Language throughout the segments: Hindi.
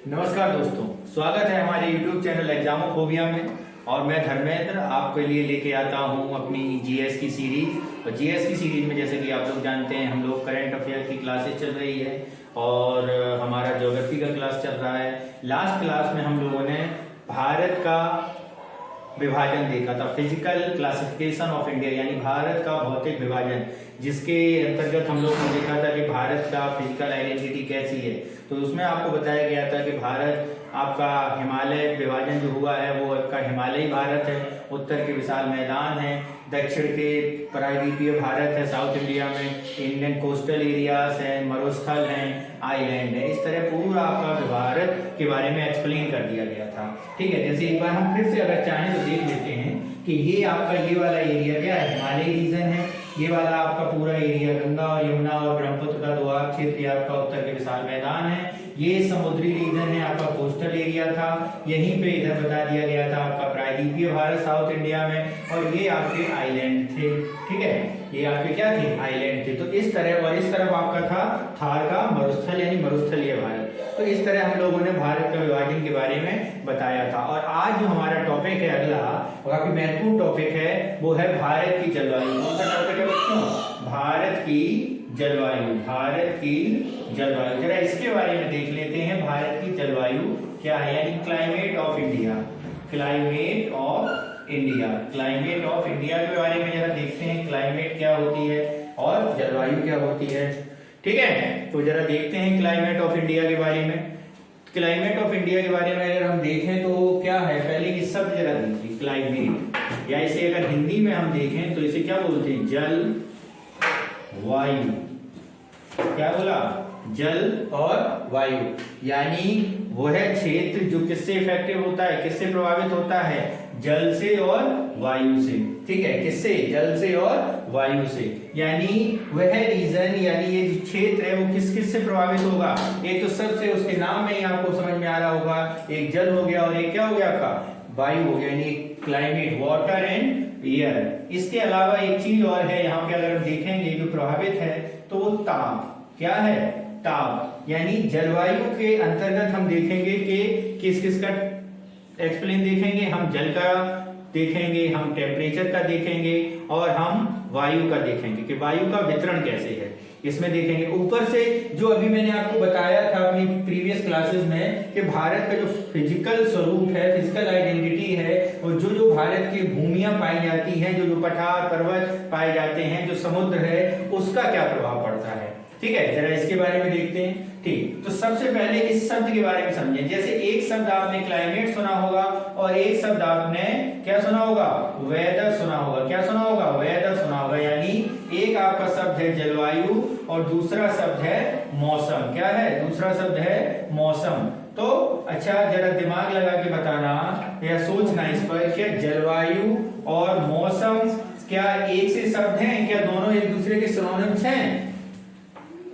नमस्कार दोस्तों, स्वागत है हमारे YouTube चैनल एग्जामोफोबिया में। और मैं धर्मेंद्र आपके लिए लेके आता हूं अपनी जीएस की सीरीज। और जीएस की सीरीज में जैसे कि आप लोग जानते हैं, हम लोग करंट अफेयर की क्लासेस चल रही है और हमारा ज्योग्राफी का क्लास चल रहा है। लास्ट क्लास में हम लोगों ने भारत का विभाजन देखा था, फिजिकल क्लासिफिकेशन ऑफ इंडिया, यानी भारत का भौतिक विभाजन, जिसके अंतर्गत हम लोग ने देखा था कि भारत का फिजिकल आइडेंटिटी कैसी है। तो उसमें आपको बताया गया था कि भारत आपका हिमालय विभाजन जो हुआ है वो आपका हिमालयी भारत है, उत्तर के विशाल मैदान है, दक्षिण के प्रायद्वीपीय भारत है, साउथ इंडिया में इंडियन कोस्टल एरियाज हैं, मरुस्थल हैं, आइलैंड है। इस तरह पूरा आपका भारत के बारे में एक्सप्लेन कर दिया गया था। ठीक है, जैसे एक बार हम फिर से अगर चाहें तो देख लेते हैं कि ये आपका ये वाला एरिया क्या है, हिमालयी रीजन है। ये वाला आपका पूरा एरिया गंगा और यमुना और ब्रह्मपुत्र का दोआब क्षेत्र, आपका उत्तर के विशाल मैदान है। ये समुद्री रीजन है, आपका कोस्टल एरिया था। यहीं पे इधर बता दिया गया था आपका प्रायद्वीपीय भारत साउथ इंडिया में, और ये आपके आइलैंड थे। ठीक है, ये आपके क्या थे, आइलैंड थे। तो इस तरह, और इस तरफ आपका था थार का मरुस्थल यानी मरुस्थलीय भारत। तो इस तरह हम लोगों ने भारत का विभाजन के बारे में बताया था। और आज जो हमारा टॉपिक है अगला, काफी महत्वपूर्ण टॉपिक है, वो है भारत की जलवायु। कौन सा टॉपिक है बच्चों? भारत की जलवायु। भारत की जलवायु, जरा इसके बारे में देख लेते हैं। भारत की जलवायु क्या है, यानी climate of India. Climate of India, climate of India के बारे में जरा देखते हैं, क्लाइमेट क्या होती है और जलवायु क्या होती है। ठीक है, तो जरा देखते हैं क्लाइमेट ऑफ इंडिया के बारे में। क्लाइमेट ऑफ इंडिया के बारे में अगर हम देखें तो क्या है, पहले ये शब्द जरा देखिए, क्लाइमेट, या इसे अगर हिंदी में हम देखें तो इसे क्या बोलते हैं, जल वायु। क्या बोला, जल और वायु, यानी वह क्षेत्र जो किससे इफेक्टिव होता है, किससे प्रभावित होता है, जल से और वायु से। ठीक है, किससे, जल से और वायु से। यानी वह रीजन, यानी ये जो क्षेत्र है वो किस किस से प्रभावित होगा। एक तो सबसे उसके नाम में ही आपको समझ में आ रहा होगा, एक जल हो गया और एक क्या हो गया आपका, वायु हो गया, यानी क्लाइमेट, वाटर एंड एयर। इसके अलावा एक चीज और है यहाँ पे, अगर हम देखेंगे जो प्रभावित है तो वो ताप। क्या है, ताप, यानी जलवायु के अंतर्गत हम देखेंगे कि किस किस का एक्सप्लेन देखेंगे, हम जल का देखेंगे, हम टेम्परेचर का देखेंगे और हम वायु का देखेंगे कि वायु का वितरण कैसे है, इसमें देखेंगे। ऊपर से जो अभी मैंने आपको बताया था अपनी प्रीवियस क्लासेस में कि भारत का जो फिजिकल स्वरूप है, फिजिकल आइडेंटिटी है, और जो जो भारत की भूमियां पाई जाती हैं, जो जो पठार पर्वत पाए जाते हैं, जो समुद्र है, उसका क्या प्रभाव पड़ता है। ठीक है, जरा इसके बारे में देखते हैं। ठीक, तो सबसे पहले इस शब्द के बारे में समझें। जैसे एक शब्द आपने क्लाइमेट सुना होगा और एक शब्द आपने क्या सुना होगा, वेदर सुना होगा। क्या सुना होगा, वेदर सुना होगा। यानी एक आपका शब्द है जलवायु और दूसरा शब्द है मौसम। क्या है, दूसरा शब्द है मौसम। तो अच्छा, जरा दिमाग लगा के बताना या सोचना इस पर, क्या जलवायु और मौसम क्या एक से शब्द हैं, क्या दोनों एक दूसरे के सिनोनिम्स हैं?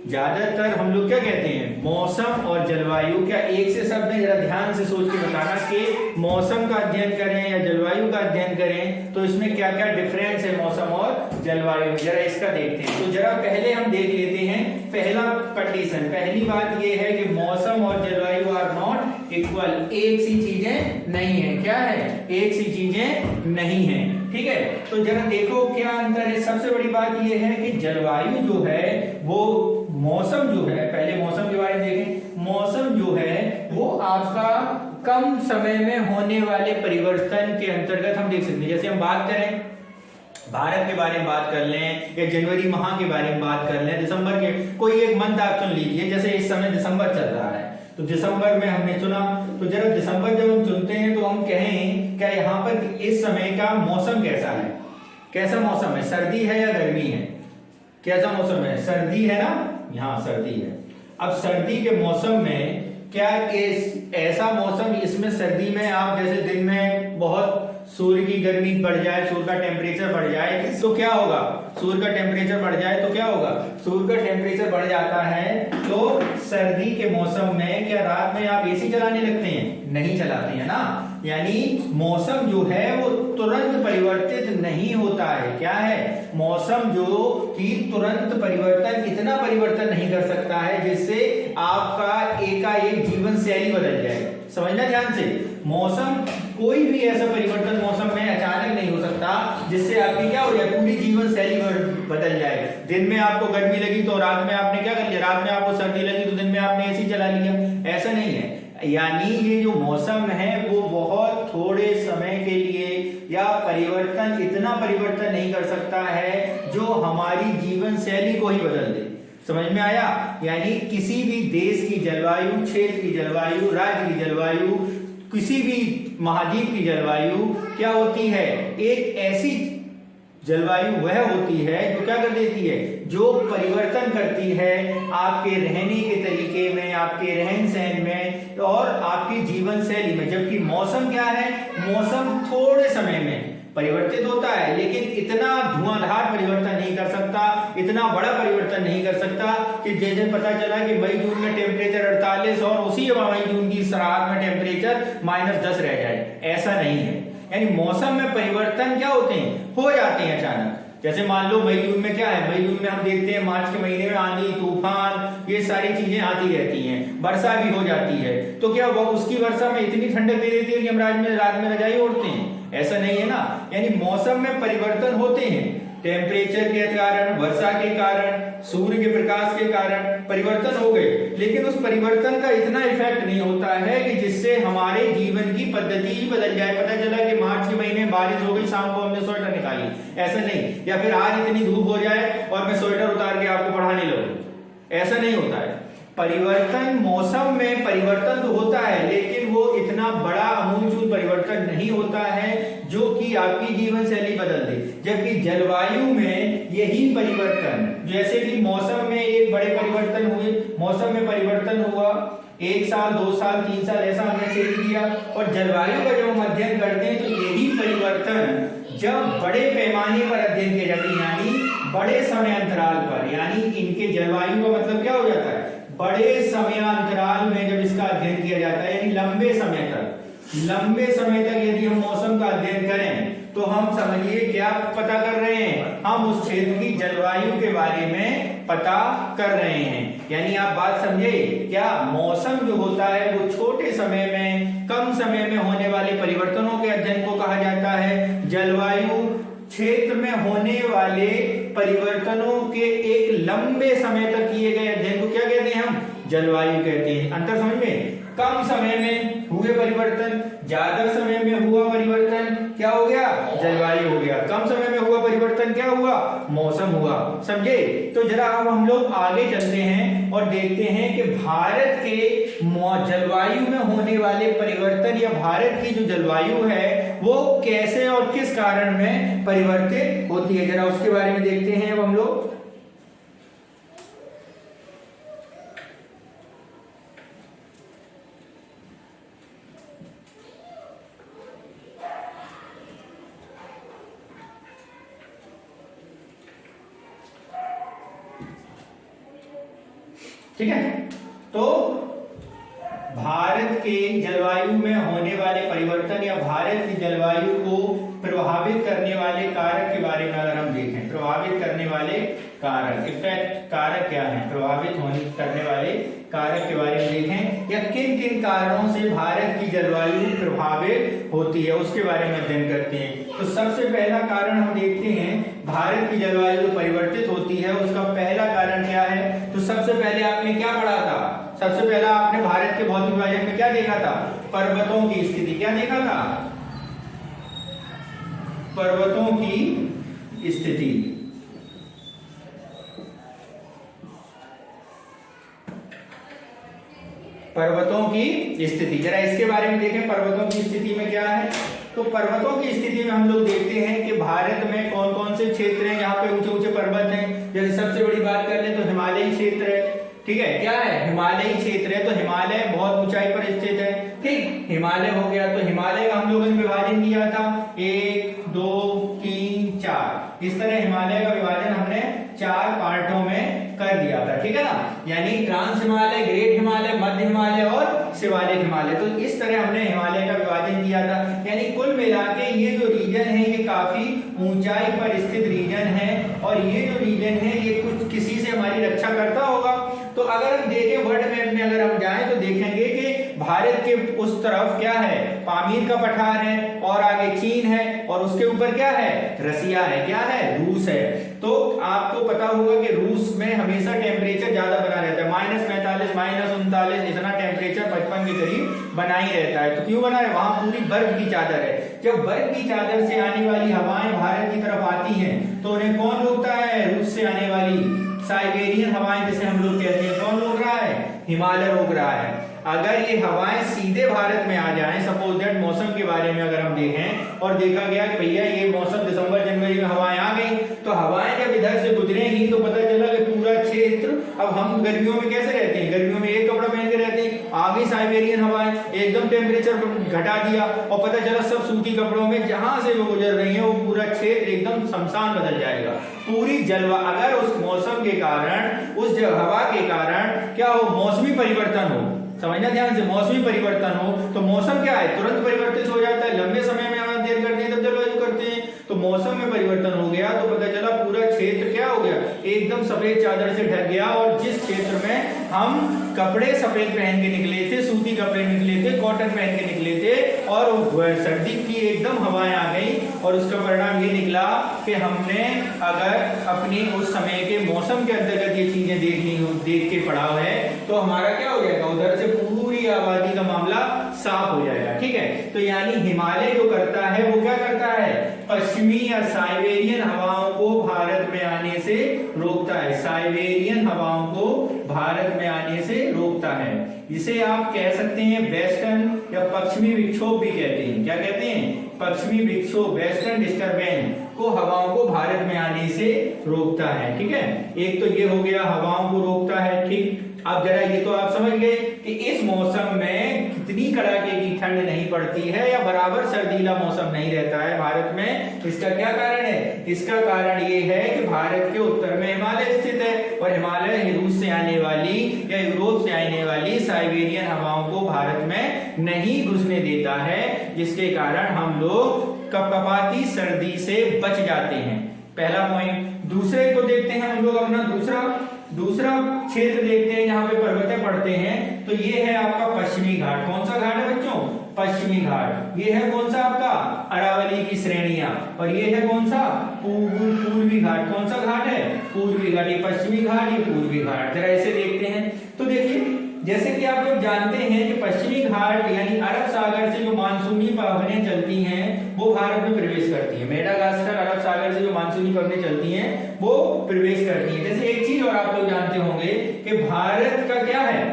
ज्यादातर हम लोग क्या कहते हैं, मौसम और जलवायु क्या एक से शब्द है? जरा ध्यान से सोच के बताना कि मौसम का अध्ययन करें या जलवायु का अध्ययन करें तो इसमें क्या क्या डिफरेंस है मौसम और जलवायु, जरा इसका देखते हैं। तो जरा पहले हम देख लेते हैं पहला कंडीशन। पहली बात यह है कि मौसम और जलवायु आर नॉट इक्वल, एक सी चीजें नहीं है। क्या है, एक सी चीजें नहीं है। ठीक है, तो जरा देखो क्या अंतर है। सबसे बड़ी बात यह है कि जलवायु जो है वो, मौसम जो है, पहले मौसम के बारे में देखें। मौसम जो है वो आपका कम समय में होने वाले परिवर्तन के अंतर्गत हम देख सकते हैं। जैसे हम बात करें भारत के बारे में बात कर लें या जनवरी माह के बारे में बात कर लें, दिसंबर के कोई एक मंथ आप चुन लीजिए। जैसे इस समय दिसंबर चल रहा है तो दिसंबर में हमने चुना, तो जरा दिसंबर जब हम चुनते हैं तो हम कहें क्या यहाँ पर इस समय का मौसम कैसा है, कैसा मौसम है, सर्दी है या गर्मी है, कैसा मौसम है, सर्दी है ना, यहाँ सर्दी है। अब सर्दी के मौसम में क्या ऐसा मौसम, इसमें सर्दी में आप जैसे दिन में बहुत सूर्य की गर्मी बढ़ जाए, सूर्य का टेम्परेचर बढ़ जाए तो क्या होगा, सूर्य का टेम्परेचर बढ़ जाए तो क्या होगा, सूर्य का टेम्परेचर बढ़ जाता है तो सर्दी के मौसम में क्या रात में आप एसी चलाने लगते हैं, नहीं चलाते हैं ना। यानी मौसम जो है वो तुरंत परिवर्तित नहीं होता है। क्या है? मौसम जो कि तुरंत परिवर्तन, इतना परिवर्तन नहीं कर सकता है जिससे आपका एकाएक जीवन शैली बदल जाए। समझना ध्यान से, मौसम कोई भी ऐसा परिवर्तन मौसम में अचानक नहीं हो सकता जिससे आपकी क्या हो जाए, पूरी जीवन शैली बदल जाए। दिन में आपको गर्मी लगी तो रात में आपने क्या कर लिया, रात में आपको सर्दी लगी तो दिन में आपने एसी चला लिया, ऐसा नहीं है। यानी ये जो मौसम है वो बहुत थोड़े समय के लिए या परिवर्तन, इतना परिवर्तन नहीं कर सकता है जो हमारी जीवन शैली को ही बदल दे। समझ में आया? यानी किसी भी देश की जलवायु, क्षेत्र की जलवायु, राज्य की जलवायु, किसी भी महाद्वीप की जलवायु क्या होती है, एक ऐसी जलवायु वह होती है जो क्या कर देती है, जो परिवर्तन करती है आपके रहने के तरीके में, आपके रहन सहन में और आपकी जीवन शैली में। जबकि मौसम क्या है, मौसम थोड़े समय में परिवर्तित होता है लेकिन इतना धुआंधार परिवर्तन नहीं कर सकता, इतना बड़ा परिवर्तन नहीं कर सकता कि जैसे पता चला कि मई जून में टेम्परेचर 48 और उसी मई जून की रात में टेम्परेचर -10 रह जाए, ऐसा नहीं है। यानी मौसम में परिवर्तन क्या होते हैं, हो जाते हैं अचानक। जैसे मान लो मई जून में क्या है, मई जून में हम देखते हैं मार्च के महीने में आंधी तूफान ये सारी चीजें आती रहती हैं, वर्षा भी हो जाती है। तो क्या वो उसकी वर्षा में इतनी ठंडक दे देती है कि हम रात में रजाई ओढ़ते हैं, ऐसा नहीं है ना। यानी मौसम में परिवर्तन होते हैं, टेम्परेचर के कारण, वर्षा के कारण, सूर्य के प्रकाश के कारण परिवर्तन हो गए, लेकिन उस परिवर्तन का इतना इफेक्ट नहीं होता है कि जिससे हमारे जीवन की पद्धति ही बदल जाए। पता चला कि मार्च के महीने बारिश हो गई, शाम को हमने स्वेटर निकाली, ऐसा नहीं। या फिर आज इतनी धूप हो जाए और मैं स्वेटर उतार के आपको पढ़ाने लगूं, ऐसा नहीं होता है। परिवर्तन, मौसम में परिवर्तन तो होता है लेकिन वो इतना बड़ा आमूलचूल परिवर्तन नहीं होता है जो कि आपकी जीवन शैली बदल दे। जबकि जलवायु में यही परिवर्तन, जैसे कि मौसम में एक बड़े परिवर्तन हुए, मौसम में परिवर्तन हुआ 1 साल 2 साल 3 साल ऐसा हमने चेक किया, और जलवायु का जब हम अध्ययन करते हैं तो यही परिवर्तन जब बड़े पैमाने पर अध्ययन किए जाते हैं, यानी बड़े समय अंतराल पर, यानी इनके जलवायु का मतलब क्या हो जाता है, बड़े समयांतराल में जब इसका अध्ययन किया जाता है, यानी लंबे समय तक यदि हम मौसम का अध्ययन करें तो हम समझिए क्या पता कर रहे हैं, हम उस क्षेत्र की जलवायु के बारे में पता कर रहे हैं। यानी आप बात समझे क्या, मौसम जो होता है वो छोटे समय में, कम समय में होने वाले परिवर्तनों के अध्ययन को कहा जाता है। जलवायु क्षेत्र में होने वाले परिवर्तनों के एक लंबे समय तक किए गए अध्ययन को क्या कहते हैं, हम जलवायु कहते हैं। अंतर समझ में, कम समय में हुए परिवर्तन, ज्यादा समय में हुआ परिवर्तन क्या हो गया, जलवायु हो गया। कम समय में हुआ परिवर्तन क्या हुआ, मौसम हुआ। समझे? तो जरा अब हम लोग आगे चलते हैं और देखते हैं कि भारत के जलवायु में होने वाले परिवर्तन या भारत की जो जलवायु है वो कैसे और किस कारण में परिवर्तित होती है, जरा उसके बारे में देखते हैं अब हम लोग। ठीक है, तो भारत के जलवायु में होने वाले परिवर्तन या भारत की जलवायु को प्रभावित करने वाले कारक के बारे में अगर हम देखें, प्रभावित करने वाले कारक, इफेक्ट कारक क्या है, प्रभावित होने करने वाले कारक के बारे में देखें, या किन किन कारणों से भारत की जलवायु प्रभावित होती है उसके बारे में अध्ययन करते हैं। तो सबसे पहला कारण हम देखते हैं, भारत की जलवायु जो परिवर्तित होती है उसका पहला कारण क्या है। तो सबसे पहले आपने क्या पढ़ा था, सबसे पहला आपने भारत के भौतिक विभाजन में क्या देखा था, पर्वतों की स्थिति। क्या देखा था, पर्वतों की स्थिति। पर्वतों की स्थिति, जरा इसके बारे में देखें, पर्वतों की स्थिति में क्या है। तो पर्वतों की स्थिति में हम लोग देखते हैं कि भारत में कौन कौन से क्षेत्र हैं, यहाँ पे ऊंचे ऊंचे पर्वत हैं। जैसे सबसे बड़ी बात कर ले तो हिमालयी क्षेत्र है, ठीक है, क्या है, हिमालयी क्षेत्र है। तो हिमालय बहुत ऊंचाई पर स्थित है, ठीक, हिमालय हो गया। तो हिमालय का हम लोगों ने विभाजन किया था 1 2 3 4, इस तरह हिमालय का विभाजन हमने 4 पार्टों में कर दिया था, ठीक है ना। यानी ट्रांस हिमालय, ग्रेट हिमालय, मध्य हिमालय और शिवालिक हिमालय। तो इस तरह हमने हिमालय का विभाजन किया था। यानी कुल मिला के ये जो रीजन है ये काफी ऊंचाई पर स्थित रीजन है, और ये जो रीजन है ये कुछ किसी से हमारी रक्षा करता होगा। तो अगर हम देखें वर्ल्ड मैप में अगर हम जाएं तो देखेंगे कि भारत के उस तरफ क्या है, पामीर का पठार है, और आगे चीन है, और उसके ऊपर क्या है, रसिया है, क्या है, रूस है। तो आपको पता होगा कि रूस में हमेशा टेम्परेचर ज्यादा बना रहता है, -45 -39 इतना टेम्परेचर 55 के करीब बना ही रहता है। तो क्यों बना है, वहां पूरी बर्फ की चादर है। जब बर्फ की चादर से आने वाली हवाएं भारत की तरफ आती हैं तो उन्हें कौन रोकता है, रूस से आने वाली साइबेरियन हवाएं जिसे हम लोग कहते हैं, कौन रोक रहा है, हिमालय रोक रहा है। अगर ये हवाएं सीधे भारत में आ जाएं, सपोज दैट मौसम के बारे में अगर हम देखें और देखा गया कि भैया ये मौसम दिसंबर जनवरी में हवाएं आ गई, तो हवाएं जब इधर से गुजरेंगी तो पता चला कि पूरा क्षेत्र, अब हम गर्मियों में कैसे रहते हैं, गर्मियों में एक कपड़ा पहन के रहते हैं, आ गई साइबेरियन हवाएं, एकदम टेम्परेचर घटा दिया, और पता चला सब सूती कपड़ों में जहां से वो गुजर रही है वो पूरा क्षेत्र एकदम शमशान बदल जाएगा। पूरी जलवा, अगर उस मौसम के कारण, उस हवा के कारण क्या हो, मौसमी परिवर्तन हो, समझना ध्यान से, मौसमी परिवर्तन हो तो मौसम क्या है, तुरंत परिवर्तित हो जाता है। लंबे समय में हम देर करते हैं तब जलवायु करते हैं, तो मौसम में परिवर्तन हो गया तो पता चला पूरा क्षेत्र क्या हो गया, एकदम सफेद चादर से ढक गया। और जिस क्षेत्र में हम कपड़े सफेद पहन के निकले थे, सूती कपड़े निकले थे, कॉटन पहन के निकले थे, और सर्दी की एकदम हवाएं आ गई, और उसका परिणाम ये निकला कि हमने अगर अपनी उस समय के मौसम के अंतर्गत ये चीजें देख के पढ़ा है तो हमारा क्या हो जाएगा, उधर से पूरी आबादी का मामला साफ हो जाएगा। ठीक है, तो यानी हिमालय जो करता है वो क्या करता है, पश्चिमी या साइबेरियन हवाओं को भारत में आने से रोकता है, साइबेरियन हवाओं को भारत में आने से रोकता है। जिसे आप कह सकते हैं वेस्टर्न या पश्चिमी विक्षोभ भी कहते हैं। क्या कहते हैं, पश्चिमी विक्षोभ, वेस्टर्न डिस्टर्बेंस को हवाओं को भारत में आने से रोकता है। ठीक है, एक तो ये हो गया हवाओं को रोकता है। ठीक, अब जरा ये तो आप समझ गए कि इस मौसम में कितनी कड़ाके की ठंड नहीं पड़ती है या बराबर सर्दीला मौसम नहीं रहता है भारत में। इसका क्या कारण है, इसका कारण ये है कि भारत के उत्तर में हिमालय स्थित है, और हिमालय रूस से आने वाली या यूरोप से आने वाली साइबेरियन हवाओं को भारत में नहीं घुसने देता है, जिसके कारण हम लोग कपकपाती सर्दी से बच जाते हैं। पहला पॉइंट। दूसरे को देखते हैं हम लोग, अपना दूसरा क्षेत्र देखते हैं जहां पे पर्वतें पड़ते हैं। तो ये है आपका पश्चिमी घाट। कौन सा घाट है बच्चों, पश्चिमी घाट। ये है कौन सा आपका, अरावली की श्रेणियां, और ये है कौन सा, पूर्वी घाट। कौन सा घाट है, पूर्वी घाट। ये पश्चिमी घाट, ये पूर्वी घाट। जरा ऐसे देखते हैं तो देखिए, जैसे कि आप लोग जानते हैं कि पश्चिमी घाट यानी अरब सागर से जो मानसूनी पवनें चलती हैं वो भारत में प्रवेश करती हैं। मेडागास्कर, अरब सागर से जो मानसूनी पवनें चलती हैं वो प्रवेश करती हैं। जैसे एक चीज और आप लोग जानते होंगे कि भारत का क्या है,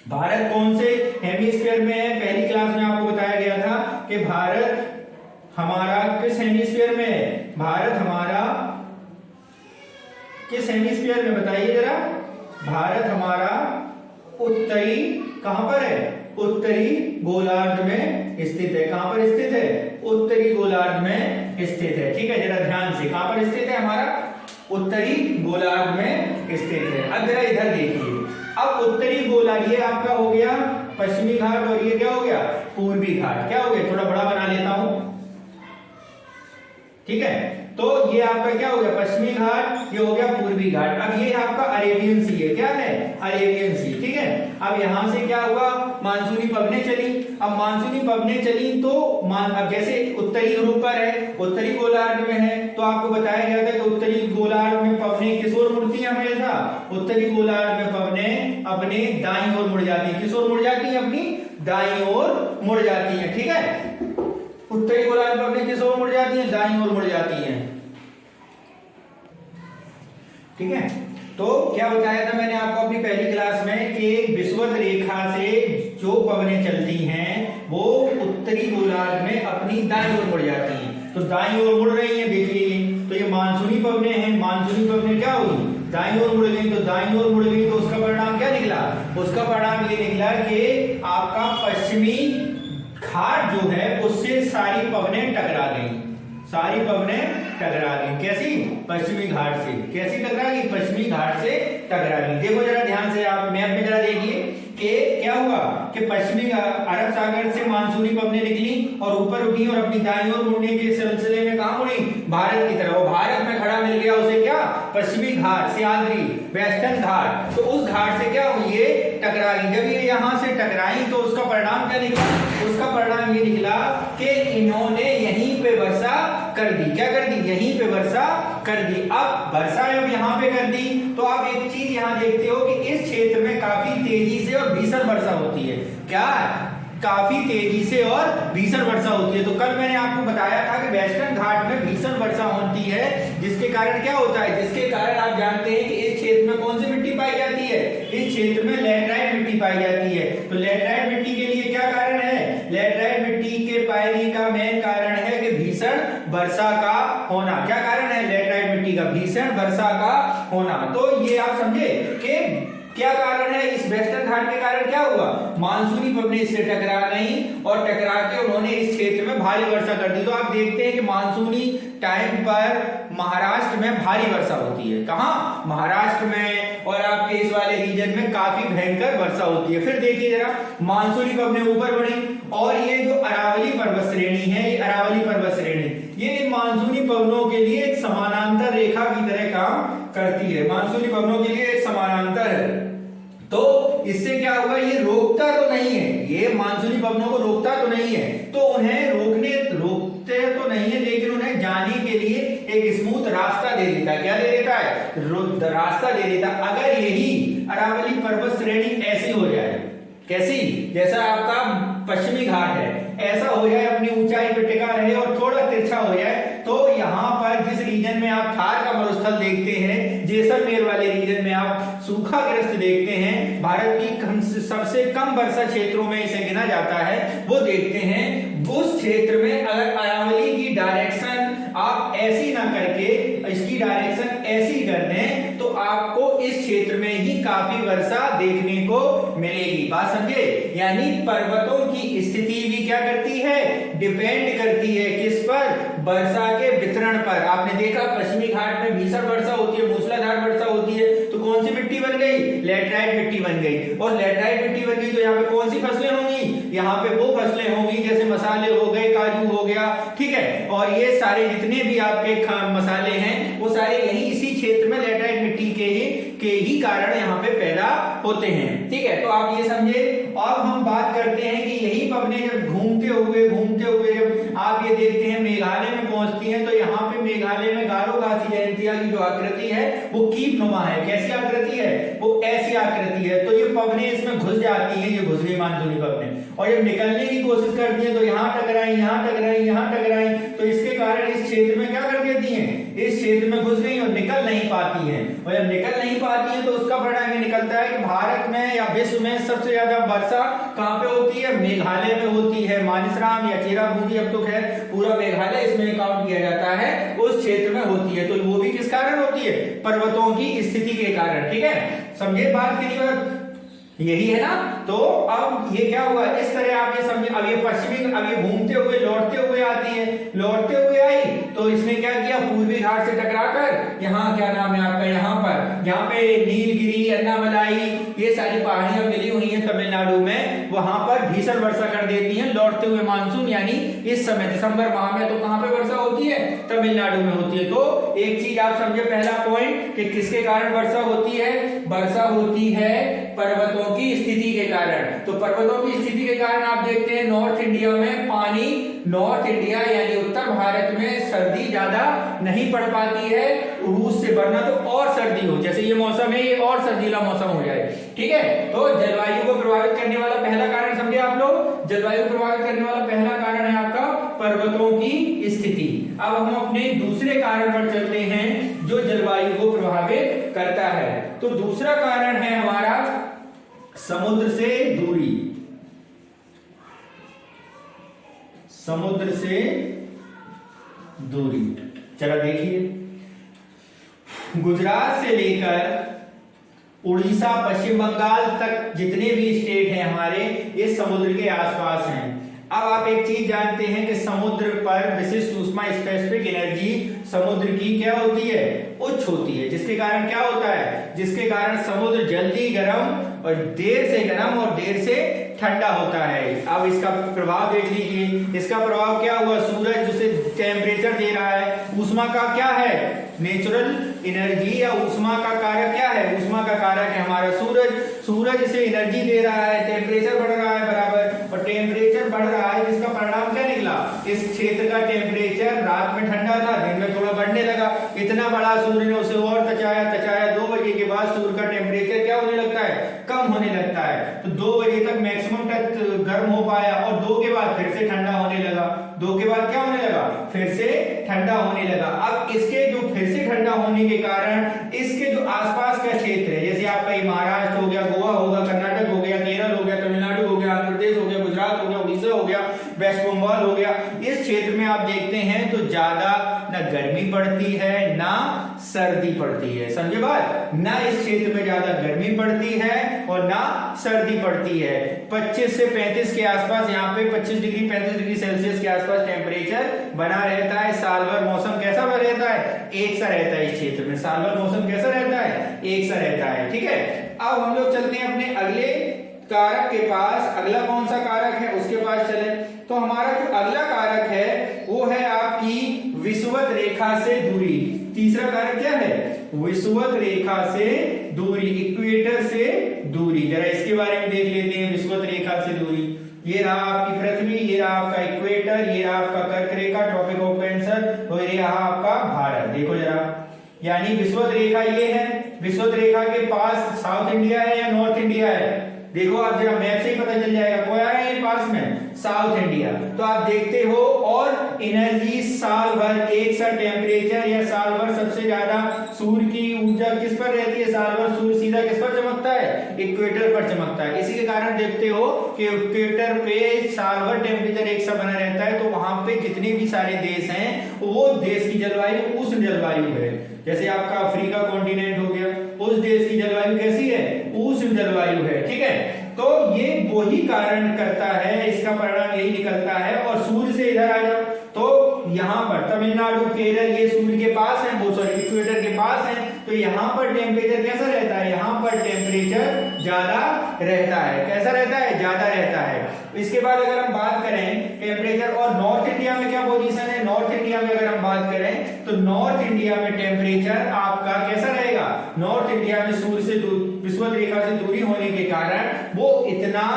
भारत कौन से हेमिस्फीयर में है। पहली क्लास में आपको बताया गया था कि भारत हमारा किस हेमिस्फीयर में है, भारत हमारा किस हेमिस्फीयर में, बताइए जरा। भारत हमारा उत्तरी, कहां पर है, उत्तरी गोलार्ध में स्थित है। कहां पर स्थित है, उत्तरी गोलार्ध में स्थित है। ठीक है, जरा ध्यान से, कहां पर स्थित है, हमारा उत्तरी गोलार्ध में स्थित है। अब जरा इधर देखिए, अब उत्तरी गोलार्ध ये आपका हो गया पश्चिमी घाट, और ये क्या हो गया, पूर्वी घाट। क्या हो गया, थोड़ा बड़ा बना लेता हूं। ठीक है, तो ये आपका क्या हो गया, पश्चिमी घाट, ये हो गया पूर्वी घाट। अब ये आपका अरेबियन सी है। क्या है, अरेबियन सी। ठीक है, अब यहां से क्या हुआ, मानसूनी पवनें चली। अब मानसूनी पवनें चली तो अब जैसे उत्तरी ध्रुव पर है, उत्तरी गोलार्ध में है, तो आपको बताया गया था कि उत्तरी गोलार्ध में पवनें किस ओर मुड़ती है हमेशा, उत्तरी गोलार्ध में पवनें अपने दाईं ओर मुड़ जाती है। किस ओर मुड़ जाती है, अपनी दाईं ओर मुड़ जाती है। ठीक है, उत्तरी गोलार्ध में पवनें किस ओर मुड़ जाती हैं, दाईं ओर मुड़ जाती हैं। ठीक है, तो क्या बताया था मैंने आपको अपनी पहली क्लास में कि विषुवत रेखा से जो पवनें चलती हैं वो उत्तरी गोलार्ध में अपनी दाईं ओर मुड़ जाती हैं। तो दाईं ओर मुड़ रही हैं, देखिए तो ये मानसूनी पवनें हैं। मानसूनी पवनें क्या हुई, दाईं ओर मुड़ गई। तो दाईं ओर मुड़ गई तो उसका परिणाम क्या निकला, उसका परिणाम ये निकला कि आपका पश्चिमी घाट जो है उससे सारी पवनें टकरा गई, सारी पवनें टकरा गई। कैसी, पश्चिमी घाट से। कैसी टकरा गई, पश्चिमी घाट से टकरा गई। देखो जरा ध्यान से, आप मैप में जरा देखिए कि क्या हुआ, हुआ कि पश्चिमी अरब सागर से मानसूनी पवनें निकली और ऊपर उठी और अपनी दाईं ओर मुड़ने के सिलसिले में कहां मुड़ी? भारत की तरफ। वो भारत में खड़ा मिल गया उसे क्या? पश्चिमी घाट, सह्याद्री, वेस्टर्न घाट। तो उस घाट से क्या हुई? ये टकराई। जब ये यहां से टकराई तो उसका परिणाम क्या निकला? उसका परिणाम ये निकला कि इन्होंने यहीं पे वर्षा कर दी। क्या कर दी? यहीं पे वर्षा कर दी। अब वर्षा जब यहाँ पे कर दी तो आप एक चीज यहाँ देखते हो कि इस क्षेत्र में काफी तेजी से और भीषण वर्षा होती है। क्या? काफी तेजी से और भीषण वर्षा होती है। तो कल मैंने आपको बताया था कि वेस्टर्न घाट में भीषण वर्षा होती है, जिसके कारण क्या होता है? जिसके कारण आप जानते हैं कि इस क्षेत्र में कौन सी मिट्टी पाई जाती है? इस क्षेत्र में लैटराइट मिट्टी पाई जाती है। तो लैटराइट मिट्टी के लिए क्या कारण है? लैटराइट मिट्टी के पाने का मेन कारण है कि भीषण वर्षा का होना। क्या कारण है? लैटराइट मिट्टी का भीषण वर्षा का होना। तो ये आप समझे कि क्या कारण है? इस वेस्टर्न घाट के कारण क्या हुआ? मानसूनी पवनें इससे टकरा गई और टकरा के उन्होंने इस क्षेत्र में भारी वर्षा कर दी। तो आप देखते हैं कि मानसूनी टाइम पर महाराष्ट्र में भारी वर्षा होती है। कहाँ? महाराष्ट्र में, और आपके इस वाले रीजन में काफी भयंकर वर्षा होती है। फिर देखिए जरा, मानसूनी पवनें ऊपर बढ़ी और ये जो अरावली पर्वत श्रेणी है, ये अरावली पर्वत श्रेणी ये मानसूनी पवनों के लिए एक समानांतर रेखा की तरह काम करती है। मानसूनी पवनों के लिए एक समानांतर है। तो इससे क्या होगा? ये रोकता तो नहीं है, ये मानसूनी पवनों को रोकता तो नहीं है, तो उन्हें रोकते तो नहीं है, लेकिन उन्हें जाने के लिए एक स्मूथ रास्ता दे देता है। क्या दे देता है? रास्ता दे देता है। अगर यही अरावली पर्वत श्रेणी ऐसी हो जाए, कैसी? जैसा आपका पश्चिमी घाट है, ऐसा हो जाए, अपनी ऊंचाई पर टिका रहे और थोड़ा तिरछा हो जाए, तो यहाँ पर जिस रीजन में आप थार का मरुस्थल देखते हैं, जैसलमेर वाले रीजन में आप सूखाग्रस्त देखते हैं, भारत की सबसे कम वर्षा क्षेत्रों में इसे गिना जाता है, वो देखते हैं। उस क्षेत्र में अगर अरावली की डायरेक्शन आप ऐसी ना करके इसकी डायरेक्शन ऐसी कर दें तो आपको इस क्षेत्र में ही काफी वर्षा देखने को मिलेगी। बात समझे? यानी पर्वतों की स्थिति भी क्या करती है? डिपेंड करती है किस पर? वर्षा के वितरण पर। आपने देखा पश्चिमी घाट में भीषण वर्षा होती है, मूसलाधार वर्षा होती है, तो कौन सी मिट्टी बन गई? लैटराइट मिट्टी बन गई। और लैटराइट मिट्टी बन गई तो यहाँ पे कौन सी फसलें होंगी? यहाँ पे वो फसलें होंगी जैसे मसाले हो गए, काजू हो गया, ठीक है। और ये सारे जितने भी आपके मसाले हैं वो सारे यही इसी क्षेत्र में लैटराइट मिट्टी के ही कारण यहाँ पे पैदा होते हैं, ठीक है। तो आप ये समझे। अब हम बात करते हैं कि यही पवनें जब घूमते हुए जब आप ये देखते हैं मेघालय में पहुंचती हैं, तो यहाँ पे मेघालय में गारो खासी जयंतिया की जो आकृति है वो कीप नुमा है। कैसी आकृति है? वो ऐसी आकृति है। तो ये पवनें इसमें घुस जाती हैं, ये घुस गई मानसूनी पवनें, और जब निकलने की कोशिश करती है तो यहाँ टकराई, यहाँ टकराई, यहाँ टकराई, तो इसके कारण इस क्षेत्र में क्या कर देती हैं? इस क्षेत्र में घुस गई और निकल नहीं पाती हैं। और जब निकल नहीं पाती हैं तो उसका परिणाम ये निकलता है कि भारत में या विश्व में सबसे ज्यादा वर्षा कहाँ पे होती है? मेघालय में होती है। मानसराम या चेरापूंजी, अब तो खैर पूरा मेघालय इसमें काउंट किया जाता है, उस क्षेत्र में होती है। तो वो भी किस कारण होती है? पर्वतों की स्थिति के कारण, ठीक है। समझे बात की बात? यही है ना। तो अब ये क्या हुआ? इस तरह आप ये समझे। अब ये पश्चिमी, अब ये घूमते हुए लौटते हुए आती है, लौटते हुए आई तो इसने क्या किया? पूर्वी घाट से टकराकर यहाँ क्या नाम है आपका, यहाँ पे नीलगिरी, अन्नामलाई, ये सारी पहाड़ियां मिली हुई हैं तमिलनाडु में, वहां पर भीषण वर्षा कर देती हैं लौटते हुए मानसून। यानी इस समय दिसंबर माह में तो कहां पे वर्षा होती है? तमिलनाडु में होती है। तो एक चीज आप समझे, पहला पॉइंट, कि किसके कारण वर्षा होती है? वर्षा होती है पर्वतों की स्थिति के कारण। तो पर्वतों की स्थिति के कारण आप देखते हैं नॉर्थ इंडिया में पानी, नॉर्थ इंडिया यानी उत्तर भारत में सर्दी ज्यादा नहीं पड़ पाती है, रूस से बढ़ना तो और सर्दी हो, जैसे ये मौसम है ये और सर्दीला मौसम हो जाए, ठीक है। तो जलवायु को प्रभावित करने वाला पहला कारण समझे आप लोग, जलवायु को प्रभावित करने वाला पहला कारण है आपका पर्वतों की स्थिति। अब हम अपने दूसरे कारण पर चलते हैं जो जलवायु को प्रभावित करता है। तो दूसरा कारण है हमारा समुद्र से दूरी। समुद्र से दूरी, चला देखिए, गुजरात से लेकर उड़ीसा, पश्चिम बंगाल तक जितने भी स्टेट हैं हमारे, ये समुद्र के आसपास हैं। अब आप एक चीज जानते हैं कि समुद्र पर विशिष्ट ऊष्मा, स्पेसिफिक एनर्जी समुद्र की क्या होती है? उच्च होती है, जिसके कारण क्या होता है? जिसके कारण समुद्र जल्दी गर्म और देर से गर्म और देर से ठंडा होता है। अब इसका प्रभाव देख लीजिए, इसका प्रभाव क्या हुआ, सूरज जिसे टेम्परेचर दे रहा है, ऊष्मा का क्या है, नेचुरल एनर्जी या ऊष्मा का कारक क्या है, ऊष्मा का कारक है हमारा सूरज। सूरज इसे एनर्जी दे रहा है, टेम्परेचर बढ़ रहा है बराबर, और टेम्परेचर बढ़ रहा है जिसका परिणाम क्या निकला, इस क्षेत्र का टेम्परेचर रात में ठंडा था, दिन में थोड़ा बढ़ने लगा। इतना बड़ा सूर्य ने उसे और तचाया 2 बजे के बाद सूर्य का टेम्परेचर क्या होने लगता है, कम होने लगता है। तो 2 बजे तक मैक्सिमम तक गर्म हो पाया और 2 के बाद फिर से ठंडा होने लगा। 2 के बाद क्या होने लगा, फिर से ठंडा होने लगा। अब इसके जो फिर से ठंडा होने के कारण इसके जो आसपास का क्षेत्र है, जैसे आपका महाराष्ट्र हो गया, गोवा होगा, कर्नाटक हो गया, केरल हो गया, तमिलनाडु हो गया, आंध्र प्रदेश हो गया, गुजरात हो गया, उड़ीसा हो गया, वेस्ट बंगाल हो गया, इस क्षेत्र में आप देखते हैं तो ज्यादा ना गर्मी पड़ती है ना सर्दी पड़ती है। समझे बात, ना इस क्षेत्र में ज्यादा गर्मी पड़ती है और ना सर्दी पड़ती है। 25 से 35 के आसपास, यहाँ पे 25 डिग्री 35 डिग्री सेल्सियस के आसपास टेम्परेचर बना रहता है। साल भर मौसम कैसा रहता है, एक सा रहता है। इस क्षेत्र में साल भर मौसम कैसा रहता है, एक सा रहता है। ठीक है, अब हम लोग चलते हैं अपने अगले कारक के पास। अगला कौन सा कारक है उसके पास चले, तो हमारा जो अगला कारक है वो है आपकी विषुवत रेखा से दूरी। तीसरा कारक क्या है, विषुवत रेखा से दूरी, इक्वेटर से दूरी। जरा इसके बारे में देख लेते हैं, विषुवत रेखा से दूरी। ये रहा आपकी पृथ्वी, ये रहा आपका इक्वेटर, ये रहा आपका कर्क रेखा, ट्रॉपिक ऑफ कैंसर, और ये रहा आपका भारत। देखो जरा, यानी विषुवत रेखा ये है, विषुवत रेखा के पास साउथ इंडिया है या नॉर्थ इंडिया है। देखो आप जरा मैप से ही पता चल जाएगा, कोया है ये पास में, साउथ इंडिया। तो आप देखते हो, और एनर्जी साल भर एक सा टेम्परेचर या साल भर सबसे ज्यादा सूर्य की ऊर्जा किस पर रहती है, साल भर सूर्य सीधा किस पर चमकता है, इक्वेटर पर चमकता है। इसी के कारण देखते हो कि इक्वेटर पे साल भर टेम्परेचर एक सा बना रहता है। तो वहां पे जितने भी सारे देश हैं वो देश की जलवायु उष्ण जलवायु है। जैसे आपका अफ्रीका कॉन्टिनेंट हो गया, उस देश की जलवायु कैसी है, उष्ण जलवायु है। ठीक है, तो ये वही कारण करता है, इसका परिणाम यही निकलता है। और सूर्य से इधर आ जाओ तो यहाँ पर तमिलनाडु, केरल, ये सूर्य के पास है, वो सॉरी इक्वेटर के पास है। तो यहाँ पर टेम्परेचर कैसा रहता है, यहाँ पर टेम्परेचर ज्यादा रहता है। कैसा रहता है, ज्यादा रहता है। इसके बाद अगर हम बात करें टेम्परेचर, और नॉर्थ इंडिया में क्या पोजीशन है, नॉर्थ इंडिया में अगर हम बात करें तो नॉर्थ इंडिया में टेम्परेचर आपका कैसा रहेगा, नॉर्थ इंडिया में सूर्य से विषुवत रेखा से दूरी होने के कारण वो इतना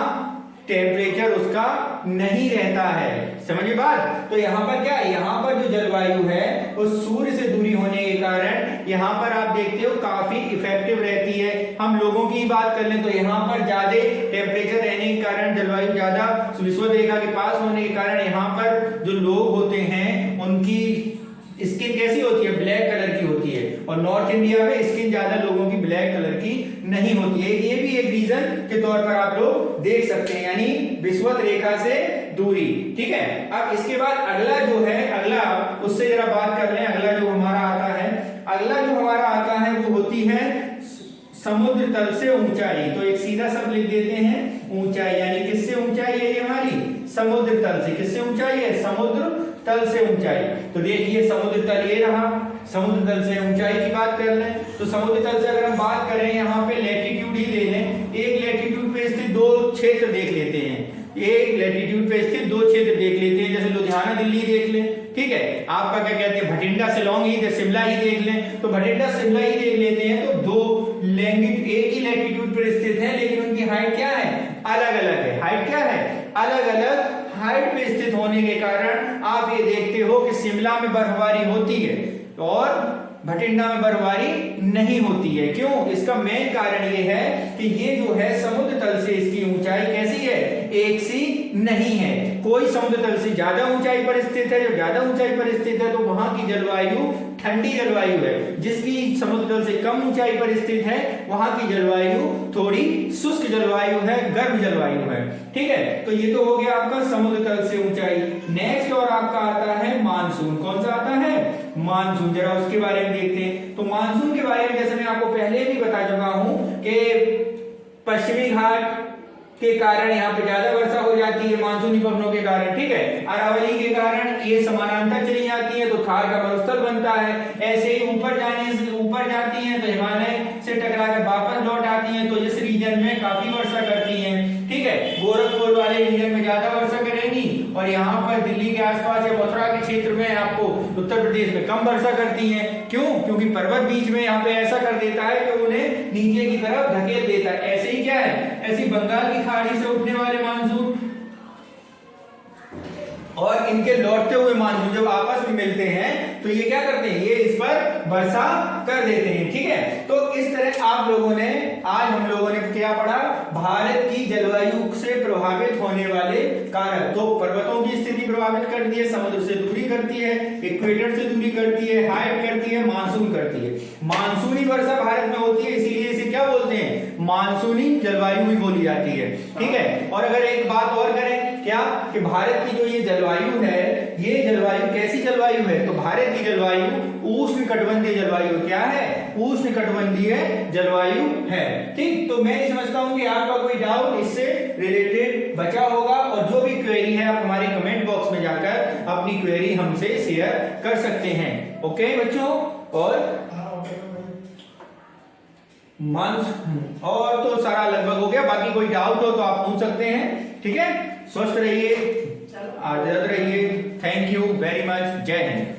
टेम्परेचर उसका नहीं रहता है। समझिए बात। तो यहाँ पर क्या है, यहाँ पर जो जलवायु है वो सूर्य से दूरी होने के कारण यहाँ पर आप देखते हो काफी इफेक्टिव रहती है। हम लोगों की बात कर लें तो यहाँ पर ज्यादा टेम्परेचर रहने के कारण, जलवायु ज्यादा विषुवत रेखा के पास होने के कारण यहाँ पर जो लोग होते हैं उनकी स्किन कैसी होती है, ब्लैक कलर की होती है। और नॉर्थ इंडिया में स्किन ज्यादा लोगों की ब्लैक कलर की नहीं होती है। ये भी एक रीजन के तौर पर आप लोग देख सकते हैं, यानी विषुवत रेखा से दूरी। ठीक है, अब इसके बाद अगला जो है, अगला उससे जरा बात कर लें। अगला जो हमारा आता है, अगला जो हमारा आता है वो होती है समुद्र तल से ऊंचाई। तो एक सीधा शब्द लिख देते हैं, ऊंचाई। यानी किससे ऊंचाई है ये हमारी, समुद्र तल से। किससे ऊंचाई है, समुद्र तल से ऊंचाई। तो देखिए समुद्र तल ये रहा, समुद्र तल से ऊंचाई की बात कर लें तो समुद्र तल से अगर हम बात करें, यहाँ पे लैटिट्यूड ही ले लें। एक लैटिट्यूड पे स्थित 2 क्षेत्र देख लेते हैं, एक लैटिट्यूड पे स्थित 2 क्षेत्र देख लेते हैं। जैसे लुधियाना दिल्ली देख लें, ठीक है, आपका क्या कहते हैं भटिंडा शिलोंग ही, शिमला ही देख लें। तो भटिंडा शिमला ही देख लेते हैं तो 2 लैंगिक एक ही लैटिट्यूड पर स्थित है, लेकिन उनकी हाइट क्या है, अलग अलग है। हाइट क्या है, अलग अलग हाइट पे स्थित होने के कारण आप ये देखते हो कि शिमला में बर्फबारी होती है और भटिंडा में बर्फबारी नहीं होती है। क्यों, इसका मेन कारण ये है कि ये जो है समुद्र तल से इसकी ऊंचाई कैसी है, एक सी नहीं है। कोई समुद्र तल से ज्यादा ऊंचाई पर स्थित है, जो ज्यादा ऊंचाई पर स्थित है तो वहां की जलवायु ठंडी जलवायु है। जिसकी समुद्र तल से कम ऊंचाई पर स्थित है वहां की जलवायु थोड़ी शुष्क जलवायु है, गर्म जलवायु है। ठीक है, तो ये तो हो गया आपका समुद्र तल से ऊंचाई। नेक्स्ट और आपका आता है मानसून। कौन सा आता है, मानसून। जरा उसके बारे में देखते हैं। तो मानसून के बारे में जैसे मैं आपको पहले भी बता चुका हूं कि पश्चिमी घाट के कारण यहाँ पे ज्यादा वर्षा हो जाती है मानसूनी पवनों के कारण। ठीक है, अरावली के कारण ये समानांतर चली जाती है तो थार का मरुस्थल बनता है। ऐसे ही ऊपर जाती हैं तो हिमालय से टकरा कर वापस लौट आती हैं, तो इस रीजन में काफी वर्षा करती हैं। ठीक है, गोरखपुर वाले रीजन में ज्यादा वर्षा करेंगी और यहाँ पर दिल्ली के आसपास या मथुरा के क्षेत्र में आपको उत्तर प्रदेश में कम वर्षा करती हैं। क्यों? क्योंकि पर्वत बीच में यहाँ पे ऐसा कर देता है कि उन्हें नीचे की तरफ धकेल देता है। ऐसे ही क्या है, ऐसी बंगाल की खाड़ी से उठने वाले मानसून और इनके लौटते हुए मानसून जब आपस में मिलते हैं तो ये क्या करते हैं, ये इस पर वर्षा कर देते हैं। ठीक है, तो इस तरह आप लोगों ने आज हम लोगों ने क्या पढ़ा, भारत की जलवायु से प्रभावित होने वाले कारक। तो पर्वतों की स्थिति प्रभावित करती है, समुद्र से दूरी करती है, इक्वेटर से दूरी करती है, हाइट करती है, मानसून करती है। मानसूनी वर्षा भारत में होती है, इसीलिए इसे क्या बोलते हैं, मानसूनी जलवायु भी बोली जाती है। ठीक है, और अगर एक बात और करें क्या, कि भारत की जो ये जलवायु है, ये जलवायु कैसी जलवायु है, तो भारत की जलवायु उष्णकटिबंधीय जलवायु क्या है, उष्णकटिबंधीय जलवायु है। ठीक, तो मैं समझता हूं कि आपका कोई डाउट इससे रिलेटेड बचा होगा, और जो भी क्वेरी है आप हमारे कमेंट बॉक्स में जाकर अपनी क्वेरी हमसे शेयर कर सकते हैं। ओके बच्चों, और मंथ और तो सारा लगभग हो गया, बाकी कोई डाउट हो तो आप पूछ सकते हैं। ठीक है, स्वस्थ रहिए, आजाद रहिए। Thank you very much. जय हिंद।